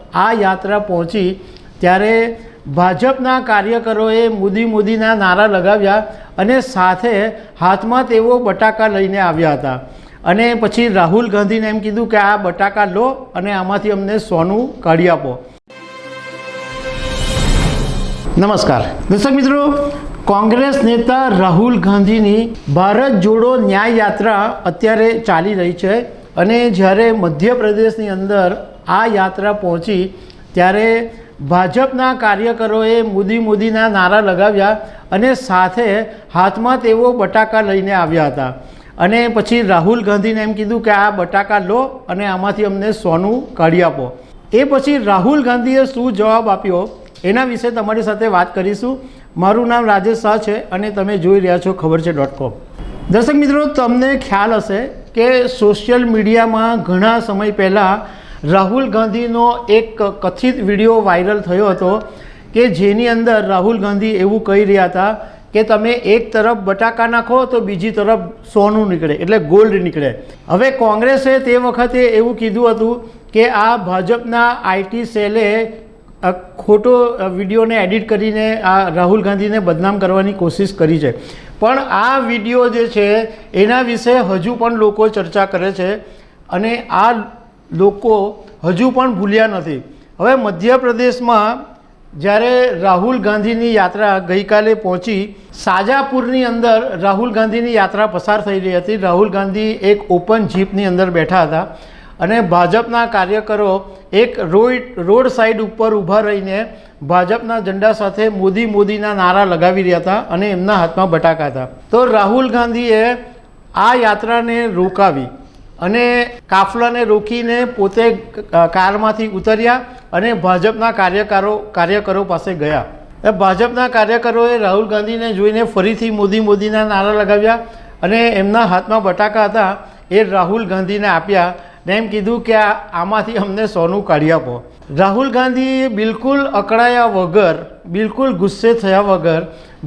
આ યાત્રા પહોંચી ત્યારે ભાજપના કાર્યકરોએ મોદીના નારા લગાવ્યા અને સાથે હાથમાં તેઓ બટાકા લઈને આવ્યા હતા અને પછી રાહુલ ગાંધીને એમ કીધું કે આ બટાકા લો અને આમાંથી અમને સોનું કાઢી આપો। નમસ્કાર દર્શક મિત્રો, કોંગ્રેસ નેતા રાહુલ ગાંધીની ભારત જોડો ન્યાય યાત્રા અત્યારે ચાલી રહી છે અને જ્યારે મધ્યપ્રદેશની અંદર આ યાત્રા પહોંચી ત્યારે ભાજપના કાર્યકરોએ મોદીના નારા લગાવ્યા અને સાથે હાથમાં તેઓ બટાકા લઈને આવ્યા હતા અને પછી રાહુલ ગાંધીને એમ કીધું કે આ બટાકા લો અને આમાંથી અમને સોનું કાઢી આપો। એ પછી રાહુલ ગાંધીએ શું જવાબ આપ્યો એના વિશે તમારી સાથે વાત કરીશું। મારું નામ રાજેશ શાહ છે અને તમે જોઈ રહ્યા છો ખબર છે.com। દર્શક મિત્રો, તમને ખ્યાલ હશે કે સોશિયલ મીડિયામાં ઘણા સમય પહેલાં રાહુલ ગાંધીનો એક કથિત વિડીયો વાયરલ થયો હતો કે જેની અંદર રાહુલ ગાંધી એવું કહી રહ્યા હતા કે તમે એક તરફ બટાકા નાખો તો બીજી તરફ સોનું નીકળે, એટલે ગોલ્ડ નીકળે। હવે કોંગ્રેસે તે વખતે એવું કીધું હતું કે આ ભાજપના આઈટી સેલે ખોટો વિડીયોને એડિટ કરીને આ રાહુલ ગાંધીને બદનામ કરવાની કોશિશ કરી છે, પણ આ વિડીયો જે છે એના વિશે હજુ પણ લોકો ચર્ચા કરે છે અને આ લોકો હજુ પણ ભૂલ્યા નથી। હવે મધ્યપ્રદેશમાં જ્યારે રાહુલ ગાંધીની યાત્રા ગઈકાલે પહોંચી, શાજાપુરની અંદર રાહુલ ગાંધીની યાત્રા પસાર થઈ રહી હતી। રાહુલ ગાંધી એક ઓપન જીપની અંદર બેઠા હતા અને ભાજપના કાર્યકરો એક રોડ સાઈડ ઉપર ઊભા રહીને ભાજપના ઝંડા સાથે મોદીના નારા લગાવી રહ્યા હતા અને એમના હાથમાં બટાકા હતા। તો રાહુલ ગાંધીએ આ યાત્રાને રોકાવી અને કાફલાને રોકીને પોતે કારમાંથી ઉતર્યા અને ભાજપના કાર્યકરો પાસે ગયા। ભાજપના કાર્યકરોએ રાહુલ ગાંધીને જોઈને ફરીથી મોદીના નારા લગાવ્યા અને એમના હાથમાં બટાકા હતા એ રાહુલ ગાંધીને આપ્યા ને એમ કીધું કે આમાંથી અમને સોનું કાઢી આપો। રાહુલ ગાંધીએ બિલકુલ અકળાયા વગર, બિલકુલ ગુસ્સે થયા વગર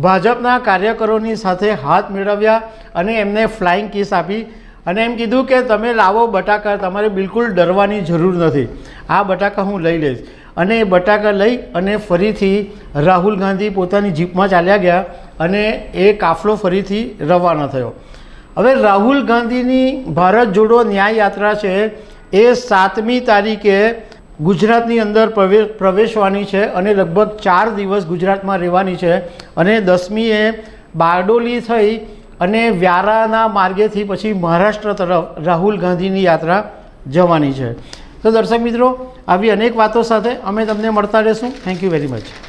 ભાજપના કાર્યકરોની સાથે હાથ મેળવ્યા અને એમને ફ્લાઇંગ કિસ આપી અને એમ કીધું કે તમે લાવો બટાકા, તમારે બિલકુલ ડરવાની જરૂર નથી, આ બટાકા હું લઈ લઈશ। અને એ બટાકા લઈ અને ફરીથી રાહુલ ગાંધી પોતાની જીપમાં ચાલ્યા ગયા અને એ કાફલો ફરીથી રવાના થયો। હવે રાહુલ ગાંધીની ભારત જોડો ન્યાય યાત્રા છે એ 7મી તારીખે ગુજરાતની અંદર પ્રવેશવાની છે અને લગભગ 4 દિવસ ગુજરાતમાં રહેવાની છે અને 10મીએ બારડોલી થઈ અને વ્યારાના માર્ગેથી પછી મહારાષ્ટ્ર તરફ રાહુલ ગાંધીની યાત્રા જવાની છે। તો દર્શક મિત્રો, આવી અનેક વાતો સાથે અમે તમને મળતા રહીશું। Thank you very much.